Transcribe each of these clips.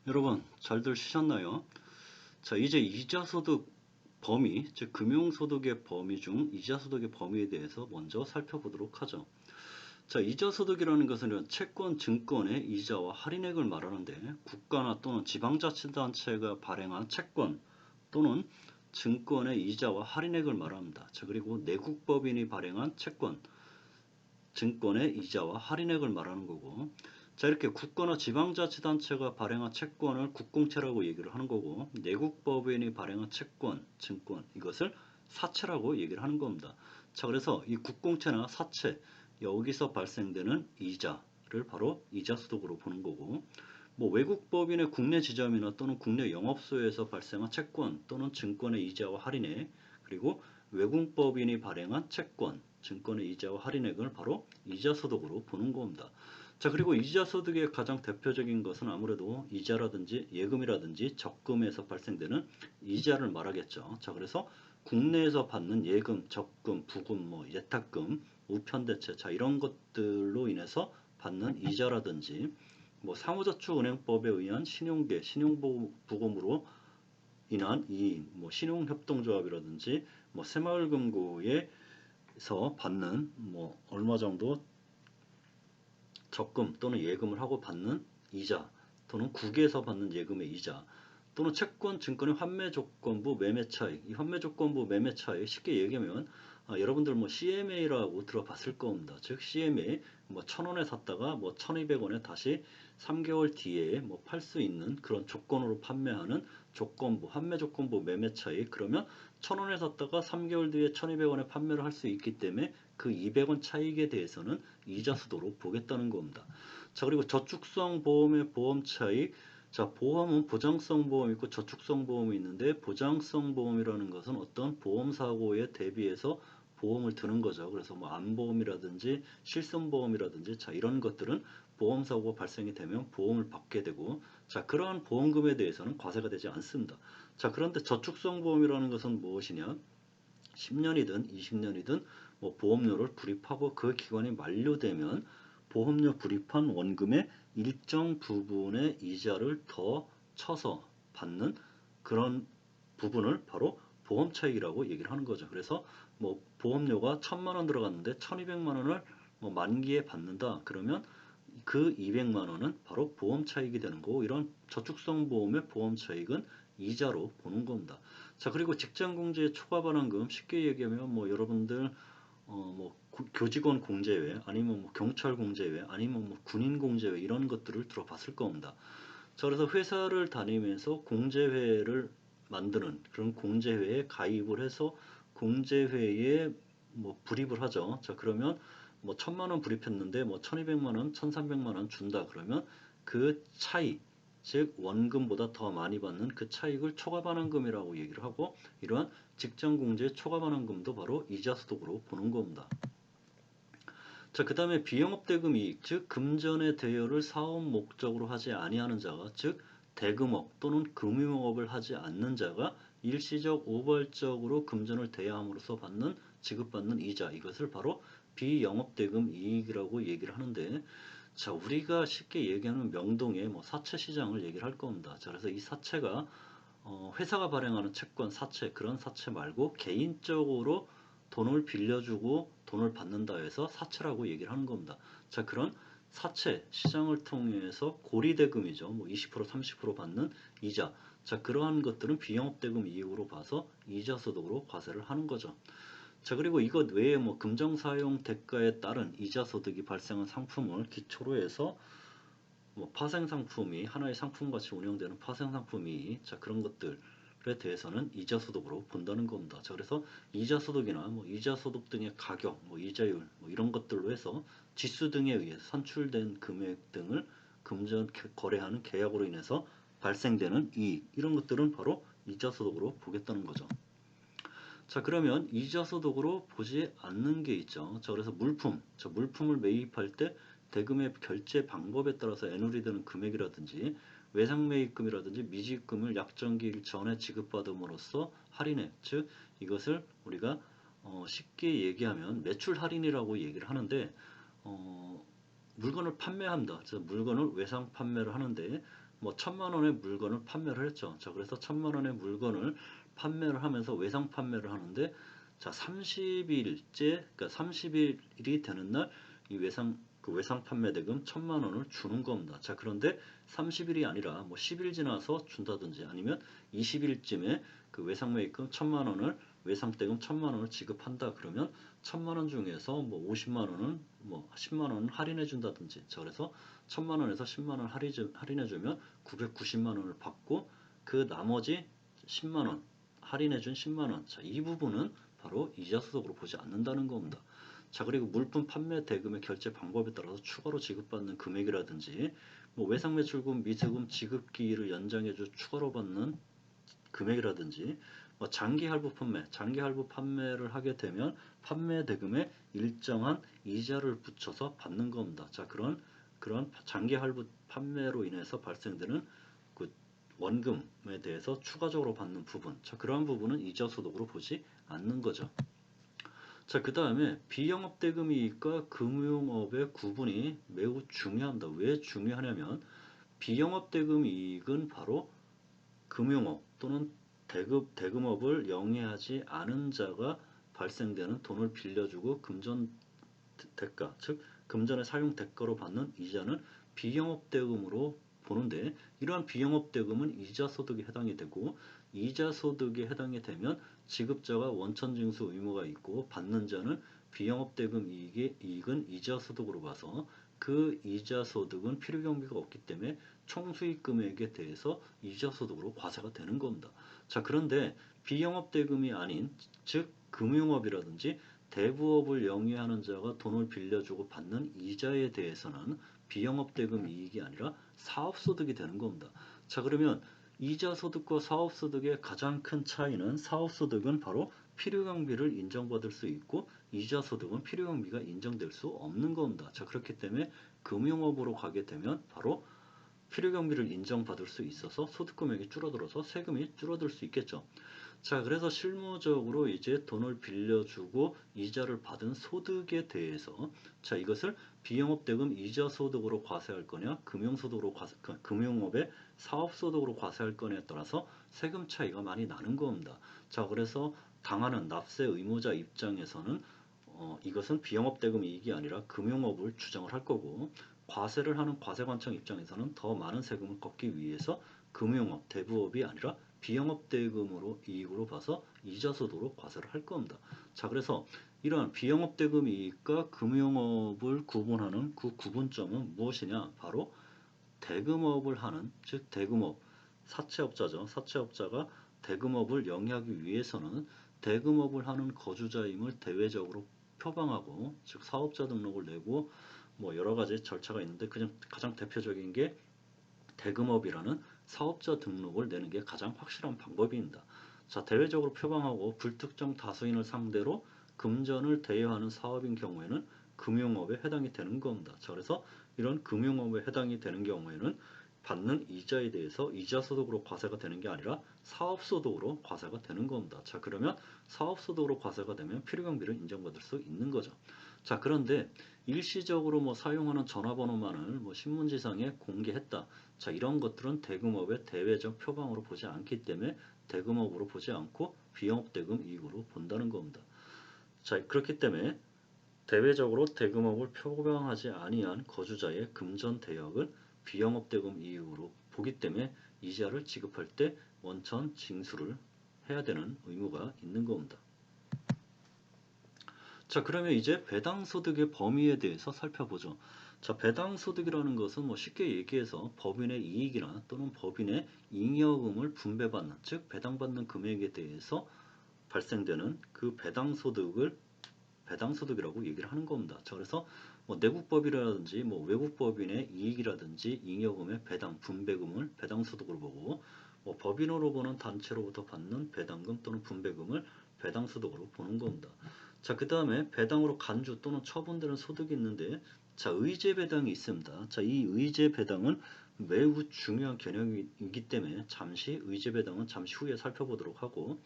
여러분 잘들 쉬셨나요? 자, 이제 이자소득 범위, 즉 금융소득의 범위 중 이자소득의 범위에 대해서 먼저 살펴보도록 하죠. 자, 이자소득이라는 것은 채권, 증권의 이자와 할인액을 말하는데 국가나 또는 지방자치단체가 발행한 채권 또는 증권의 이자와 할인액을 말합니다. 자, 그리고 내국법인이 발행한 채권, 증권의 이자와 할인액을 말하는 거고, 자, 이렇게 국가나 지방자치단체가 발행한 채권을 국공채라고 얘기를 하는 거고, 내국법인이 발행한 채권, 증권, 이것을 사채라고 얘기를 하는 겁니다. 자, 그래서 이 국공채나 사채, 여기서 발생되는 이자를 바로 이자소득으로 보는 거고, 뭐 외국법인의 국내 지점이나 또는 국내 영업소에서 발생한 채권 또는 증권의 이자와 할인액, 그리고 외국법인이 발행한 채권, 증권의 이자와 할인액을 바로 이자소득으로 보는 겁니다. 자, 그리고 이자소득의 가장 대표적인 것은 아무래도 이자라든지 예금이라든지 적금에서 발생되는 이자를 말하겠죠. 자, 그래서 국내에서 받는 예금, 적금, 부금, 뭐 예탁금, 우편대체, 자, 이런 것들로 인해서 받는 이자라든지 뭐 상호저축은행법에 의한 신용계, 신용보금으로 인한 이 뭐 신용협동조합이라든지 뭐 새마을금고에서 받는 뭐 얼마 정도 적금 또는 예금을 하고 받는 이자 또는 국에서 받는 예금의 이자 또는 채권, 증권의 환매 조건부 매매 차익, 이 환매 조건부 매매 차익 쉽게 얘기하면 여러분들 뭐 CMA라고 들어봤을 겁니다. 즉 CMA 뭐 1,000원에 샀다가 뭐 1,200원에 다시 3개월 뒤에 뭐 팔 수 있는 그런 조건으로 판매하는 조건부, 환매 조건부 매매 차익. 그러면 1,000원에 샀다가 3개월 뒤에 1,200원에 판매를 할 수 있기 때문에 그 200원 차익에 대해서는 이자 수도로 보겠다는 겁니다. 자, 그리고 저축성 보험의 보험 차익. 자, 보험은 보장성 보험이 있고 저축성 보험이 있는데 보장성 보험이라는 것은 어떤 보험 사고에 대비해서 보험을 드는 거죠. 그래서 뭐 암보험이라든지 실손보험이라든지 자, 이런 것들은 보험 사고가 발생이 되면 보험을 받게 되고, 자, 그러한 보험금에 대해서는 과세가 되지 않습니다. 자, 그런데 저축성 보험이라는 것은 무엇이냐? 10년이든 20년이든 뭐 보험료를 불입하고 그 기간이 만료되면 보험료 불입한 원금의 일정 부분의 이자를 더 쳐서 받는 그런 부분을 바로 보험 차익이라고 얘기를 하는 거죠. 그래서 뭐 보험료가 1,000만 원 들어갔는데 1,200만 원을 뭐 만기에 받는다. 그러면 그 200만 원은 바로 보험 차익이 되는 거고, 이런 저축성 보험의 보험 차익은 이자로 보는 겁니다. 자, 그리고 직장 공제 초과 반환금 쉽게 얘기하면 뭐 여러분들 뭐 교직원 공제회 아니면 뭐 경찰 공제회 아니면 뭐 군인 공제회 이런 것들을 들어봤을 겁니다. 자, 그래서 회사를 다니면서 공제회를 만드는 그런 공제회에 가입을 해서 공제회에 뭐 불입을 하죠. 자, 그러면 뭐 1,000만 원 불입했는데 뭐 1,200만 원, 1,300만 원 준다 그러면 그 차이, 즉 원금보다 더 많이 받는 그 차익을 초과반환금이라고 얘기를 하고, 이러한 직장공제 초과반환금도 바로 이자소득으로 보는 겁니다. 자, 그 다음에 비영업대금 이익, 즉 금전의 대여를 사업 목적으로 하지 아니하는 자가, 즉 대금업 또는 금융업을 하지 않는 자가 일시적 우발적으로 금전을 대여함으로써 지급받는 이자, 이것을 바로 비영업대금 이익이라고 얘기를 하는데, 자, 우리가 쉽게 얘기하는 명동의 뭐 사채 시장을 얘기를 할 겁니다. 자, 그래서 이 사채가 회사가 발행하는 채권, 사채, 그런 사채 말고 개인적으로 돈을 빌려주고 돈을 받는다 해서 사채라고 얘기를 하는 겁니다. 자, 그런 사채 시장을 통해서 고리대금이죠. 뭐 20%, 30% 받는 이자. 자, 그러한 것들은 비영업대금 이익으로 봐서 이자소득으로 과세를 하는 거죠. 자, 그리고 이것 외에 뭐 금정사용 대가에 따른 이자소득이 발생한 상품을 기초로 해서 뭐 파생상품이 하나의 상품같이 운영되는 파생상품이, 자, 그런 것들에 대해서는 이자소득으로 본다는 겁니다. 자, 그래서 이자소득이나 뭐 이자소득 등의 가격, 뭐 이자율, 뭐 이런 것들로 해서 지수 등에 의해 산출된 금액 등을 금전 거래하는 계약으로 인해서 발생되는 이익, 이런 것들은 바로 이자소득으로 보겠다는 거죠. 자, 그러면 이자소득으로 보지 않는 게 있죠. 자, 그래서 물품을 매입할 때 대금의 결제 방법에 따라서 애누리 되는 금액이라든지 외상매입금이라든지 미지급금을 약정기일 전에 지급받음으로써 할인액, 즉 이것을 우리가 쉽게 얘기하면 매출 할인이라고 얘기를 하는데, 물건을 판매합니다. 그래서 물건을 외상 판매를 하는데 뭐 1,000만 원의 물건을 판매를 했죠. 자, 그래서 1,000만 원의 물건을 판매를 하면서 외상 판매를 하는데, 자, 30일째, 그러니까 30일이 되는 날 이 외상 판매 대금 1,000만 원을 주는 겁니다. 자, 그런데 30일이 아니라 뭐 10일 지나서 준다든지 아니면 20일쯤에 그 외상 매입금 1,000만 원을 외상 대금 1,000만 원을 지급한다 그러면 1,000만 원 중에서 뭐 50만 원은 뭐 10만 원은 할인해 준다든지, 자, 그래서 1,000만 원에서 10만 원 할인해 주면 990만 원을 받고 그 나머지 10만 원 할인해 준 10만 원, 자, 이 부분은 바로 이자 소득으로 보지 않는다는 겁니다. 자, 그리고 물품 판매 대금의 결제 방법에 따라서 추가로 지급받는 금액이라든지 뭐 외상 매출금 미세금 지급기일을 연장해 줘 추가로 받는 금액이라든지 뭐 장기 할부 판매를 하게 되면 판매 대금에 일정한 이자를 붙여서 받는 겁니다. 자, 그런 장기 할부 판매로 인해서 발생되는 그 원금에 대해서 추가적으로 받는 부분, 자, 그러한 부분은 이자 소득으로 보지 않는 거죠. 자, 그 다음에 비영업 대금이익과 금융업의 구분이 매우 중요합니다. 왜 중요하냐면 비영업 대금이익은 바로 금융업 또는 대금업을 영위하지 않은 자가 발생되는 돈을 빌려주고 금전 대가, 즉 금전의 사용 대가로 받는 이자는 비영업 대금으로 보는데, 이러한 비영업 대금은 이자 소득에 해당이 되고, 이자 소득에 해당이 되면 지급자가 원천 징수 의무가 있고 받는 자는 비영업 대금 이익은 이자 소득으로 봐서 그 이자 소득은 필요 경비가 없기 때문에 총 수익 금액에 대해서 이자 소득으로 과세가 되는 겁니다. 자, 그런데 비영업 대금이 아닌, 즉 금융업이라든지 대부업을 영위하는 자가 돈을 빌려주고 받는 이자에 대해서는 비영업 대금 이익이 아니라 사업소득이 되는 겁니다. 자, 그러면 이자 소득과 사업소득의 가장 큰 차이는, 사업소득은 바로 필요경비를 인정받을 수 있고 이자 소득은 필요경비가 인정될 수 없는 겁니다. 자, 그렇기 때문에 금융업으로 가게 되면 바로 필요경비를 인정받을 수 있어서 소득 금액이 줄어들어서 세금이 줄어들 수 있겠죠. 자, 그래서 실무적으로 이제 돈을 빌려주고 이자를 받은 소득에 대해서, 자, 이것을 비영업 대금 이자 소득으로 과세할 거냐, 금융업의 사업 소득으로 과세할 거냐에 따라서 세금 차이가 많이 나는 겁니다. 자, 그래서 당하는 납세 의무자 입장에서는 이것은 비영업 대금 이익이 아니라 금융업을 주장을 할 거고, 과세를 하는 과세관청 입장에서는 더 많은 세금을 걷기 위해서 금융업, 대부업이 아니라 비영업 대금으로 이익으로 봐서 이자 소득으로 과세를 할 겁니다. 자, 그래서 이러한 비영업 대금 이익과 금융업을 구분하는 그 구분점은 무엇이냐? 바로 대금업을 하는, 즉 대금업, 사채업자죠. 사채업자가 대금업을 영위하기 위해서는 대금업을 하는 거주자임을 대외적으로 표방하고, 즉 사업자 등록을 내고 뭐 여러 가지 절차가 있는데 그냥 가장 대표적인 게 대금업이라는 사업자 등록을 내는 게 가장 확실한 방법입니다. 자, 대외적으로 표방하고 불특정 다수인을 상대로 금전을 대여하는 사업인 경우에는 금융업에 해당이 되는 겁니다. 자, 그래서 이런 금융업에 해당이 되는 경우에는 받는 이자에 대해서 이자 소득으로 과세가 되는 게 아니라 사업 소득으로 과세가 되는 겁니다. 자, 그러면 사업 소득으로 과세가 되면 필요경비를 인정받을 수 있는 거죠. 자, 그런데 일시적으로 뭐 사용하는 전화번호만을 뭐 신문지상에 공개했다. 자, 이런 것들은 대금업의 대외적 표방으로 보지 않기 때문에 대금업으로 보지 않고 비영업 대금 이익으로 본다는 겁니다. 자, 그렇기 때문에 대외적으로 대금업을 표방하지 아니한 거주자의 금전 대역을 비영업 대금 이익으로 보기 때문에 이자를 지급할 때 원천 징수를 해야 되는 의무가 있는 겁니다. 자, 그러면 이제 배당소득의 범위에 대해서 살펴보죠. 자, 배당소득이라는 것은 뭐 쉽게 얘기해서 법인의 이익이나 또는 법인의 잉여금을 분배받는, 즉 배당받는 금액에 대해서 발생되는 그 배당소득이라고 얘기를 하는 겁니다. 자, 그래서 뭐 내국법이라든지 뭐 외국법인의 이익이라든지 잉여금의 배당, 분배금을 배당소득으로 보고, 뭐 법인으로 보는 단체로부터 받는 배당금 또는 분배금을 배당소득으로 보는 겁니다. 자, 그 다음에 배당으로 간주 또는 처분되는 소득이 있는데, 자, 의제배당이 있습니다. 자, 이 의제배당은 매우 중요한 개념이기 때문에 의제배당은 잠시 후에 살펴보도록 하고,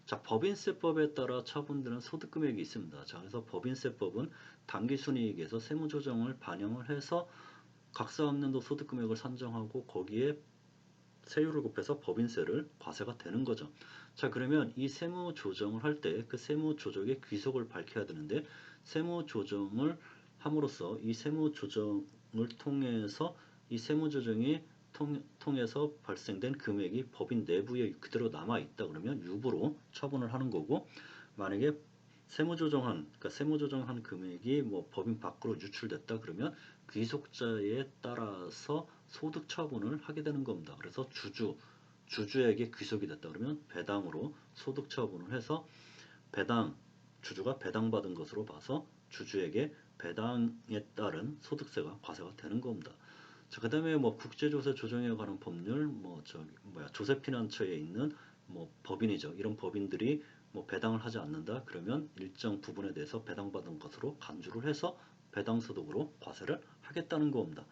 자, 법인세법에 따라 처분되는 소득금액이 있습니다. 자, 그래서 법인세법은 당기순이익에서 세무조정을 반영을 해서 각 사업년도 소득금액을 산정하고 거기에 세율을 곱해서 법인세를 과세가 되는 거죠. 자, 그러면 이 세무 조정을 할 때 그 세무 조정의 귀속을 밝혀야 되는데, 세무 조정을 함으로써 이 세무 조정을 통해서 이 세무 조정이 통해서 발생된 금액이 법인 내부에 그대로 남아 있다 그러면 유보로 처분을 하는 거고, 만약에 그러니까 세무조정한 금액이 뭐 법인 밖으로 유출됐다 그러면 귀속자에 따라서 소득 처분을 하게 되는 겁니다. 그래서 주주에게 귀속이 됐다 그러면 배당으로 소득 처분을 해서 주주가 배당받은 것으로 봐서 주주에게 배당에 따른 소득세가 과세가 되는 겁니다. 자, 그다음에 뭐 국제조세 조정에 관한 법률, 조세피난처에 있는 뭐 법인이죠. 이런 법인들이 뭐 배당을 하지 않는다 그러면 일정 부분에 대해서 배당받은 것으로 간주를 해서 배당소득으로 과세를 하겠다는 겁니다.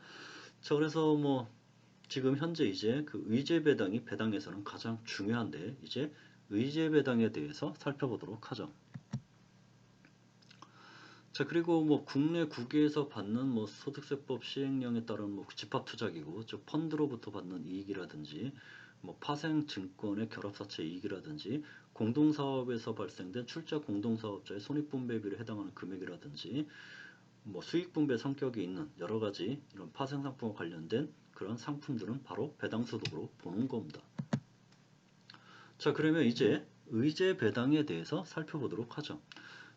자, 그래서 뭐 지금 현재 이제 그 의제 배당이 배당에서는 가장 중요한데, 이제 의제 배당에 대해서 살펴보도록 하죠. 자, 그리고 뭐 국내 국외에서 받는 뭐 소득세법 시행령에 따른 뭐 집합투자기구, 즉 펀드로부터 받는 이익이라든지, 뭐 파생 증권의 결합사채 이익이라든지, 공동사업에서 발생된 출자 공동사업자의 손익분배비를 해당하는 금액이라든지, 뭐 수익분배 성격이 있는 여러 가지 이런 파생 상품과 관련된 그런 상품들은 바로 배당소득으로 보는 겁니다. 자, 그러면 이제 의제 배당에 대해서 살펴보도록 하죠.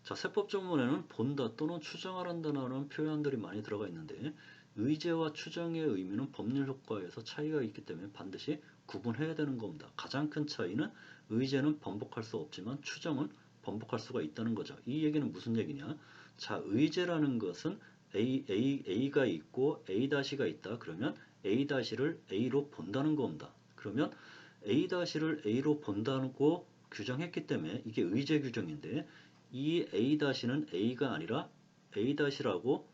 자, 세법조문에는 본다 또는 추정하란다는 표현들이 많이 들어가 있는데, 의제와 추정의 의미는 법률 효과에서 차이가 있기 때문에 반드시 구분해야 되는 겁니다. 가장 큰 차이는 의제는 번복할 수 없지만 추정은 번복할 수가 있다는 거죠. 이 얘기는 무슨 얘기냐? 자, 의제라는 것은 A가 있고 A-가 있다. 그러면 A-를 A로 본다는 겁니다. 그러면 A-를 A로 본다고 규정했기 때문에 이게 의제 규정인데, 이 A-는 A가 아니라 A-라고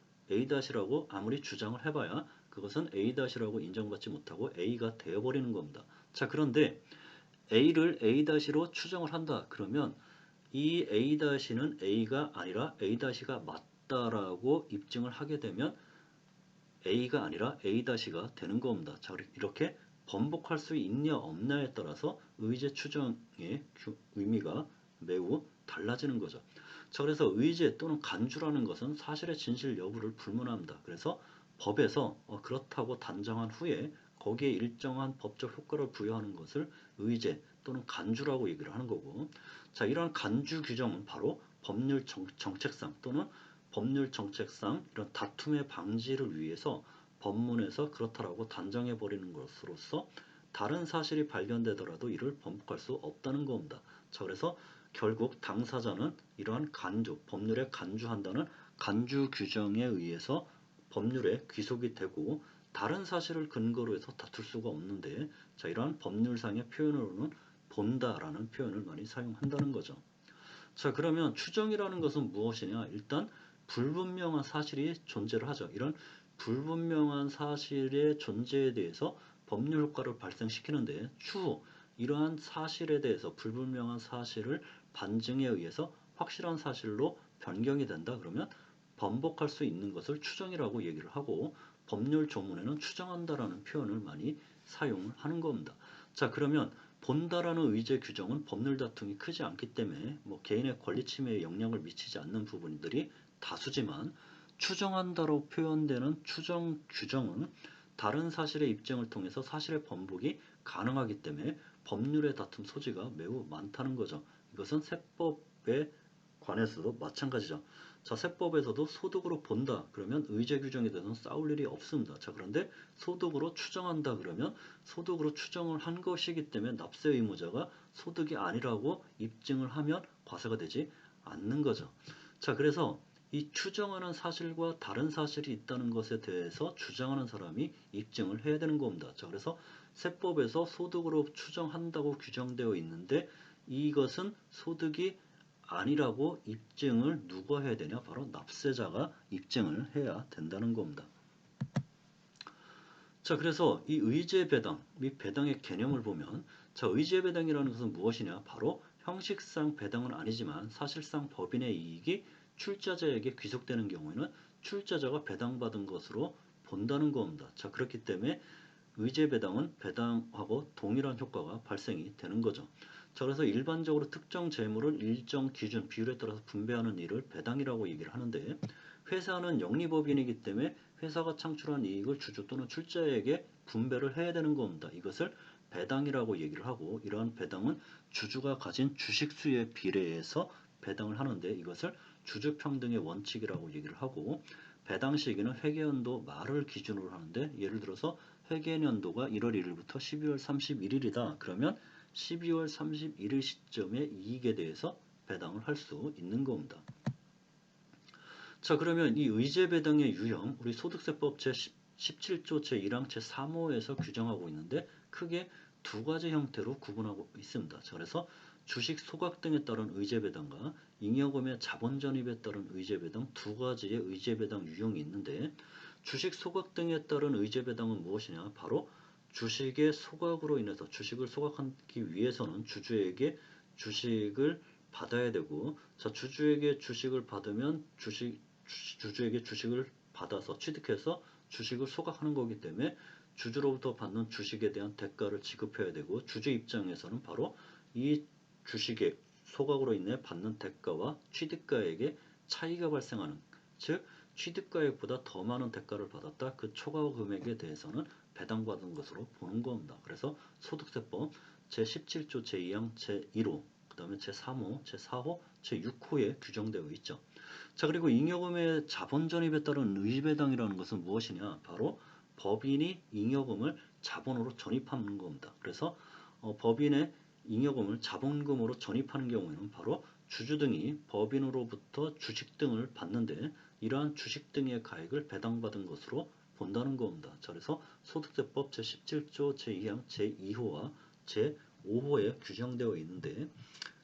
아무리 주장을 해봐야 그것은 A-라고 인정받지 못하고 A가 되어버리는 겁니다. 자, 그런데 A를 A-로 추정을 한다. 그러면 이 A-는 A가 아니라 A-가 맞다라고 입증을 하게 되면 A가 아니라 A-가 되는 겁니다. 자, 이렇게 번복할 수 있냐 없냐에 따라서 의제 추정의 의미가 매우 달라지는 거죠. 자, 그래서 의제 또는 간주라는 것은 사실의 진실 여부를 불문합니다. 그래서 법에서 그렇다고 단정한 후에 거기에 일정한 법적 효과를 부여하는 것을 의제 또는 간주라고 얘기를 하는 거고, 자, 이러한 간주 규정은 바로 법률 정책상 또는 법률 정책상 이런 다툼의 방지를 위해서 법문에서 그렇다라고 단정해 버리는 것으로서 다른 사실이 발견되더라도 이를 번복할 수 없다는 겁니다. 자, 그래서 결국 당사자는 이러한 법률에 간주한다는 간주 규정에 의해서 법률에 귀속이 되고 다른 사실을 근거로 해서 다툴 수가 없는데, 자, 이러한 법률상의 표현으로는 본다라는 표현을 많이 사용한다는 거죠. 자, 그러면 추정이라는 것은 무엇이냐? 일단 불분명한 사실이 존재를 하죠. 이런 불분명한 사실의 존재에 대해서 법률 효과를 발생시키는데, 추후 이러한 사실에 대해서 불분명한 사실을 반증에 의해서 확실한 사실로 변경이 된다 그러면 번복할 수 있는 것을 추정이라고 얘기를 하고, 법률 조문에는 추정한다라는 표현을 많이 사용을 하는 겁니다. 자, 그러면 본다라는 의제 규정은 법률 다툼이 크지 않기 때문에 뭐 개인의 권리 침해에 영향을 미치지 않는 부분들이 다수지만, 추정한다로 표현되는 추정 규정은 다른 사실의 입증을 통해서 사실의 번복이 가능하기 때문에 법률의 다툼 소지가 매우 많다는 거죠. 이것은 세법에 관해서도 마찬가지죠. 자, 세법에서도 소득으로 본다 그러면 의제 규정에 대해서는 싸울 일이 없습니다. 자, 그런데 소득으로 추정한다 그러면 소득으로 추정을 한 것이기 때문에 납세 의무자가 소득이 아니라고 입증을 하면 과세가 되지 않는 거죠. 자, 그래서 이 추정하는 사실과 다른 사실이 있다는 것에 대해서 주장하는 사람이 입증을 해야 되는 겁니다. 자, 그래서 세법에서 소득으로 추정한다고 규정되어 있는데, 이것은 소득이 아니라고 입증을 누가 해야 되냐? 바로 납세자가 입증을 해야 된다는 겁니다. 자, 그래서 이 의제 배당 및 배당의 개념을 보면, 자, 의제 배당이라는 것은 무엇이냐? 바로 형식상 배당은 아니지만 사실상 법인의 이익이 출자자에게 귀속되는 경우에는 출자자가 배당받은 것으로 본다는 겁니다. 자, 그렇기 때문에 의제 배당은 배당하고 동일한 효과가 발생이 되는 거죠. 자, 그래서 일반적으로 특정 재물을 일정 기준 비율에 따라서 분배하는 일을 배당이라고 얘기를 하는데, 회사는 영리법인이기 때문에 회사가 창출한 이익을 주주 또는 출자에게 분배를 해야 되는 겁니다. 이것을 배당이라고 얘기를 하고, 이러한 배당은 주주가 가진 주식수의 비례해서 배당을 하는데, 이것을 주주평등의 원칙이라고 얘기를 하고, 배당 시기는 회계연도 말을 기준으로 하는데, 예를 들어서 회계연도가 1월 1일부터 12월 31일이다. 그러면 12월 31일 시점에 이익에 대해서 배당을 할 수 있는 겁니다. 자, 그러면 이 의제 배당의 유형, 우리 소득세법 제17조 제1항 제3호에서 규정하고 있는데, 크게 두 가지 형태로 구분하고 있습니다. 자, 그래서 주식 소각 등에 따른 의제 배당과 잉여금의 자본 전입에 따른 의제 배당, 두 가지의 의제 배당 유형이 있는데, 주식 소각 등에 따른 의제 배당은 무엇이냐? 바로 주식의 소각으로 인해서, 주식을 소각하기 위해서는 주주에게 주식을 받아야 되고, 자, 주주에게 주식을 받으면 주주에게 주식을 받아서 취득해서 주식을 소각하는 거기 때문에 주주로부터 받는 주식에 대한 대가를 지급해야 되고, 주주 입장에서는 바로 이 주식의 소각으로 인해 받는 대가와 취득가액의 차이가 발생하는, 즉 취득가액보다 더 많은 대가를 받았다, 그 초과 금액에 대해서는 배당받은 것으로 보는 겁니다. 그래서 소득세법 제17조 제2항 제1호, 그 다음에 제3호, 제4호, 제6호에 규정되어 있죠. 자, 그리고 잉여금의 자본 전입에 따른 의배당이라는 것은 무엇이냐? 바로 법인이 잉여금을 자본으로 전입하는 겁니다. 그래서 법인의 잉여금을 자본금으로 전입하는 경우에는 바로 주주 등이 법인으로부터 주식 등을 받는데, 이러한 주식 등의 가액을 배당받은 것으로 본다는 겁니다. 자, 그래서 소득세법 제17조 제2항 제2호와 제5호에 규정되어 있는데,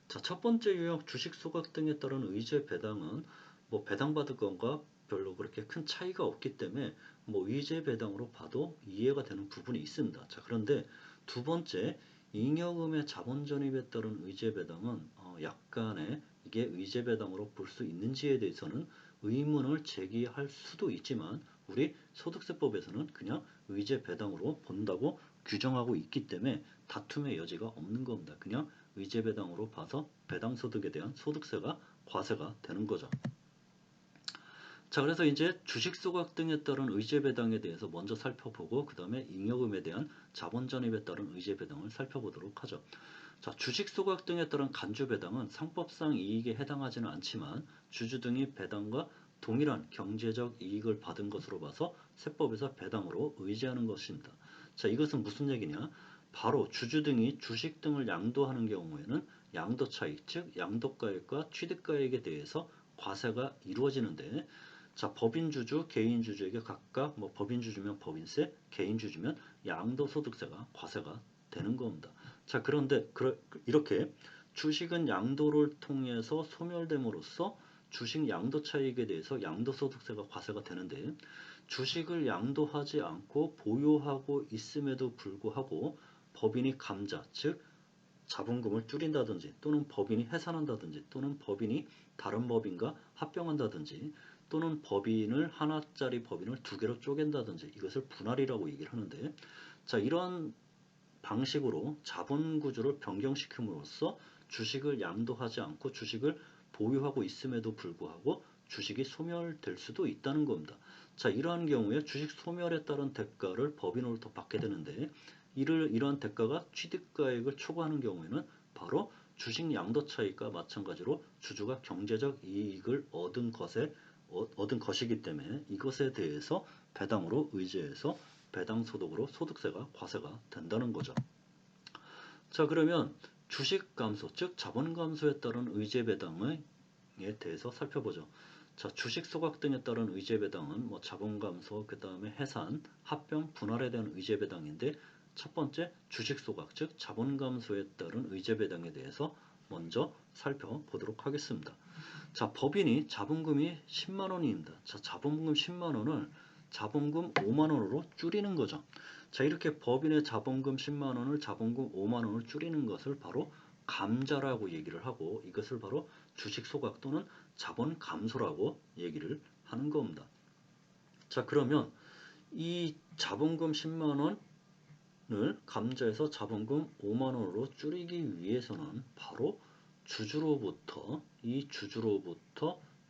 자, 첫 번째 유형 주식 소각 등에 따른 의제 배당은 뭐 배당받을 건가 별로 그렇게 큰 차이가 없기 때문에 뭐 의제 배당으로 봐도 이해가 되는 부분이 있습니다. 자, 그런데 두 번째 잉여금의 자본 전입에 따른 의제 배당은 약간의, 이게 의제 배당으로 볼 수 있는지에 대해서는 의문을 제기할 수도 있지만, 우리 소득세법에서는 그냥 의제 배당으로 본다고 규정하고 있기 때문에 다툼의 여지가 없는 겁니다. 그냥 의제 배당으로 봐서 배당 소득에 대한 소득세가 과세가 되는 거죠. 자, 그래서 이제 주식 소각 등에 따른 의제 배당에 대해서 먼저 살펴보고, 그 다음에 잉여금에 대한 자본 전입에 따른 의제 배당을 살펴보도록 하죠. 자, 주식 소각 등에 따른 간주 배당은 상법상 이익에 해당하지는 않지만 주주 등이 배당과 동일한 경제적 이익을 받은 것으로 봐서 세법에서 배당으로 의제하는 것입니다. 자, 이것은 무슨 얘기냐? 바로 주주 등이 주식 등을 양도하는 경우에는 양도 차익, 즉 양도가액과 취득가액에 대해서 과세가 이루어지는데, 자, 법인주주, 개인주주에게 각각 뭐 법인주주면 법인세, 개인주주면 양도소득세가 과세가 되는 겁니다. 자, 그런데 이렇게 주식은 양도를 통해서 소멸됨으로써 주식 양도 차익에 대해서 양도소득세가 과세가 되는데, 주식을 양도하지 않고 보유하고 있음에도 불구하고 법인이 감자, 즉 자본금을 줄인다든지, 또는 법인이 해산한다든지, 또는 법인이 다른 법인과 합병한다든지, 또는 법인을 하나짜리 법인을 두 개로 쪼갠다든지, 이것을 분할이라고 얘기를 하는데, 자, 이러한 방식으로 자본 구조를 변경시킴으로써 주식을 양도하지 않고 주식을 보유하고 있음에도 불구하고 주식이 소멸될 수도 있다는 겁니다. 자, 이러한 경우에 주식 소멸에 따른 대가를 법인으로부터 받게 되는데, 이러한 대가가 취득가액을 초과하는 경우에는 바로 주식 양도 차익과 마찬가지로 주주가 경제적 이익을 얻은 것이기 때문에 이것에 대해서 배당으로 의제해서 배당 소득으로 소득세가 과세가 된다는 거죠. 자, 그러면 주식 감소, 즉 자본 감소에 따른 의제 배당에 대해서 살펴보죠. 자, 주식 소각 등에 따른 의제 배당은 뭐 자본 감소, 그 다음에 해산, 합병, 분할에 대한 의제 배당인데, 첫 번째 주식 소각, 즉 자본 감소에 따른 의제 배당에 대해서 먼저 살펴보도록 하겠습니다. 자, 법인이 자본금이 10만 원입니다. 자, 자본금 10만 원을 자본금 5만 원으로 줄이는 거죠. 자, 이렇게 법인의 자본금 10만 원을 자본금 5만 원을 줄이는 것을 바로 감자라고 얘기를 하고, 이것을 바로 주식 소각 또는 자본 감소라고 얘기를 하는 겁니다. 자, 그러면 이 자본금 10만 원 감자해서 자본금 5만 원으로 줄이기 위해서는 바로 주주로부터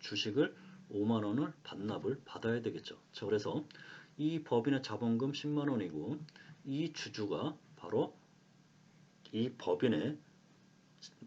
주식을 5만 원을 반납을 받아야 되겠죠. 자, 그래서 이 법인의 자본금 10만 원이고 이 주주가 바로 이 법인의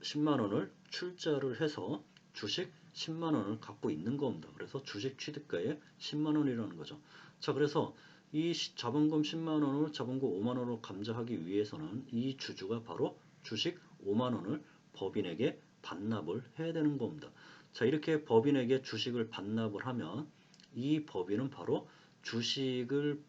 10만 원을 출자를 해서 주식 10만 원을 갖고 있는 겁니다. 그래서 주식 취득가액 10만 원이라는 거죠. 자, 그래서 이 자본금 10만 원을 자본금 5만 원으로 감자하기 위해서는 이 주주가 바로 주식 5만 원을 법인에게 반납을 해야 되는 겁니다. 자, 이렇게 법인에게 주식을 반납을 하면 이 법인은 바로 주식을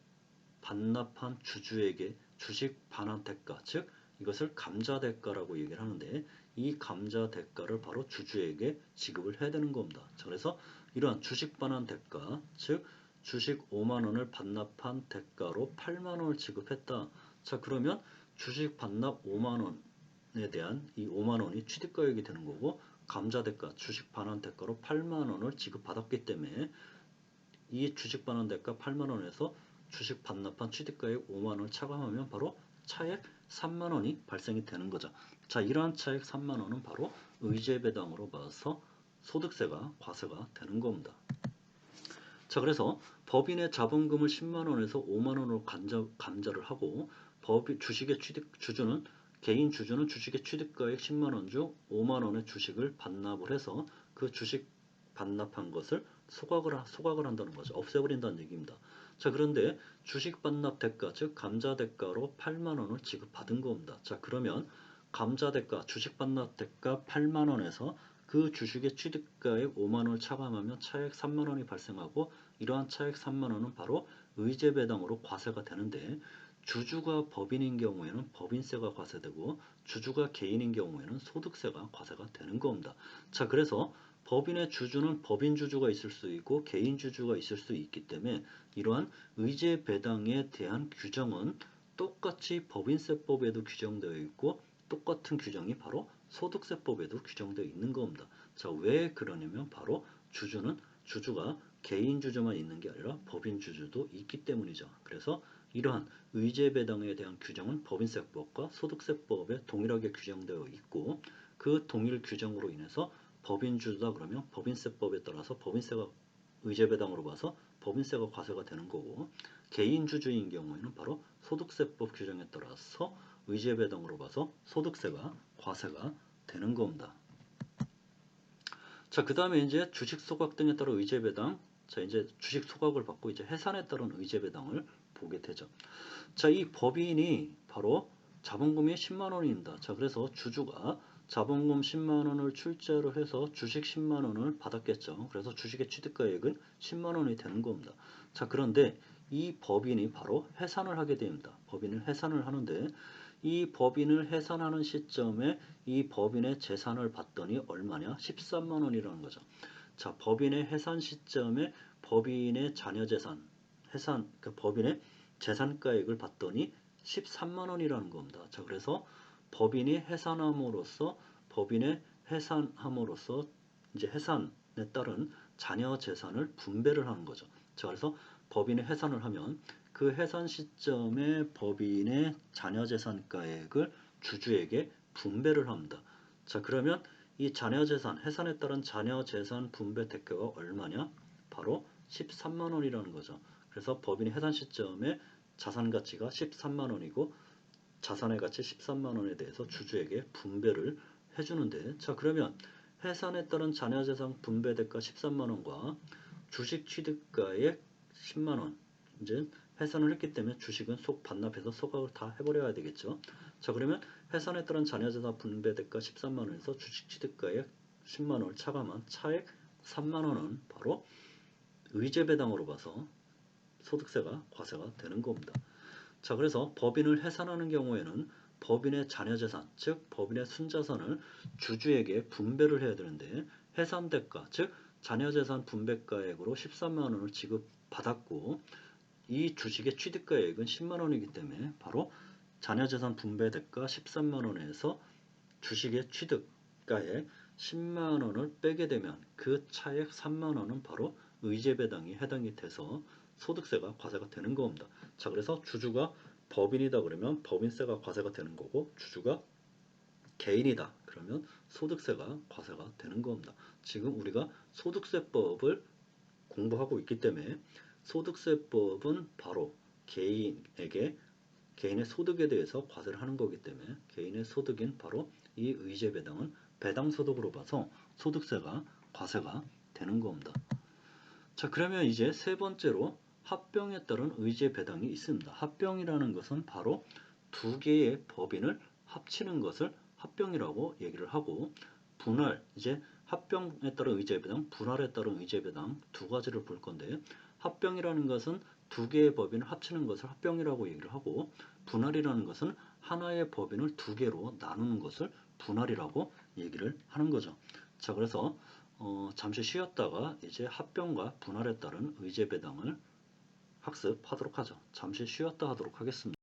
반납한 주주에게 주식 반환 대가, 즉 이것을 감자 대가라고 얘기를 하는데 이 감자 대가를 바로 주주에게 지급을 해야 되는 겁니다. 자, 그래서 이러한 주식 반환 대가, 즉 주식 5만 원을 반납한 대가로 8만 원을 지급했다. 자, 그러면 주식 반납 5만 원에 대한 이 5만 원이 취득가액이 되는 거고 감자 대가, 주식 반환 대가로 8만 원을 지급받았기 때문에 이 주식 반환 대가 8만 원에서 주식 반납한 취득가액 5만 원을 차감하면 바로 차액 3만 원이 발생이 되는 거죠. 자, 이러한 차액 3만 원은 바로 의제배당으로 봐서 소득세가 과세가 되는 겁니다. 자, 그래서 법인의 자본금을 10만 원에서 5만 원으로 감자를 하고 주식의 주주는 개인 주주는 주식의 취득가액 10만 원 중 5만 원의 주식을 반납을 해서 그 주식 반납한 것을 소각을 한다는 거죠. 없애버린다는 얘기입니다. 자, 그런데 주식 반납 대가, 즉 감자 대가로 8만 원을 지급받은 겁니다. 자, 그러면 감자 대가, 주식 반납 대가 8만 원에서 그 주식의 취득가액 5만 원을 차감하면 차액 3만 원이 발생하고 이러한 차액 3만 원은 바로 의제배당으로 과세가 되는데 주주가 법인인 경우에는 법인세가 과세되고 주주가 개인인 경우에는 소득세가 과세가 되는 겁니다. 자, 그래서 법인의 주주는 법인 주주가 있을 수 있고 개인 주주가 있을 수 있기 때문에 이러한 의제배당에 대한 규정은 똑같이 법인세법에도 규정되어 있고 똑같은 규정이 바로 소득세법에도 규정되어 있는 겁니다. 자, 왜 그러냐면 바로 주주가 개인 주주만 있는 게 아니라 법인 주주도 있기 때문이죠. 그래서 이러한 의제배당에 대한 규정은 법인세법과 소득세법에 동일하게 규정되어 있고 그 동일 규정으로 인해서 법인 주주다 그러면 법인세법에 따라서 법인세가 의제배당으로 봐서 법인세가 과세가 되는 거고 개인 주주인 경우에는 바로 소득세법 규정에 따라서 의제배당으로 봐서 소득세가 과세가 되는 겁니다. 자, 그 다음에 이제 주식 소각 등에 따라 의제배당, 자, 이제 주식 소각을 받고 이제 해산에 따른 의제배당을 보게 되죠. 자, 이 법인이 바로 자본금이 10만 원입니다. 자, 그래서 주주가 자본금 10만 원을 출자를 해서 주식 10만 원을 받았겠죠. 그래서 주식의 취득가액은 10만 원이 되는 겁니다. 자, 그런데 이 법인이 바로 해산을 하게 됩니다. 법인을 해산을 하는데 이 법인을 해산하는 시점에 이 법인의 재산을 봤더니 얼마냐? 13만 원이라는 거죠. 자, 법인의 해산 시점에 법인의 자녀 재산, 법인의 재산가액을 봤더니 13만 원이라는 겁니다. 자, 그래서 법인이 해산함으로써 이제 해산에 따른 자녀 재산을 분배를 하는 거죠. 자, 그래서 법인이 해산을 하면 그 해산 시점에 법인의 자녀 재산가액을 주주에게 분배를 합니다. 자, 그러면 이 자녀 재산, 해산에 따른 자녀 재산 분배 대가가 얼마냐? 바로 13만 원이라는 거죠. 그래서 법인이 해산 시점에 자산 가치가 13만 원이고 자산의 가치 13만 원에 대해서 주주에게 분배를 해주는데 자, 그러면 해산에 따른 자녀 재산 분배 대가 13만 원과 주식 취득가액 10만 원 이제 해산을 했기 때문에 주식은 반납해서 소각을 다 해버려야 되겠죠. 자, 그러면 해산에 따른 자녀재산 분배 대가 13만 원에서 주식 취득가액 10만 원을 차감한 차액 3만 원은 바로 의제배당으로 봐서 소득세가 과세가 되는 겁니다. 자, 그래서 법인을 해산하는 경우에는 법인의 자녀재산, 즉 법인의 순자산을 주주에게 분배를 해야 되는데 해산 대가, 즉 자녀재산 분배가액으로 13만 원을 지급받았고 이 주식의 취득가액은 10만 원이기 때문에 바로 자녀재산 분배대가 13만 원에서 주식의 취득가액 10만 원을 빼게 되면 그 차액 3만 원은 바로 의제배당이 해당이 돼서 소득세가 과세가 되는 겁니다. 자, 그래서 주주가 법인이다 그러면 법인세가 과세가 되는 거고, 주주가 개인이다 그러면 소득세가 과세가 되는 겁니다. 지금 우리가 소득세법을 공부하고 있기 때문에 소득세법은 바로 개인에게 개인의 소득에 대해서 과세를 하는 거기 때문에 개인의 소득인 바로 이 의제 배당은 배당 소득으로 봐서 소득세가 과세가 되는 겁니다. 자, 그러면 이제 세 번째로 합병에 따른 의제 배당이 있습니다. 합병이라는 것은 바로 두 개의 법인을 합치는 것을 합병이라고 얘기를 하고, 분할, 이제 합병에 따른 의제 배당, 분할에 따른 의제 배당 두 가지를 볼 건데, 합병이라는 것은 두 개의 법인을 합치는 것을 합병이라고 얘기를 하고, 분할이라는 것은 하나의 법인을 두 개로 나누는 것을 분할이라고 얘기를 하는 거죠. 자, 그래서 잠시 쉬었다가 이제 합병과 분할에 따른 의제 배당을 학습하도록 하죠. 잠시 쉬었다 하도록 하겠습니다.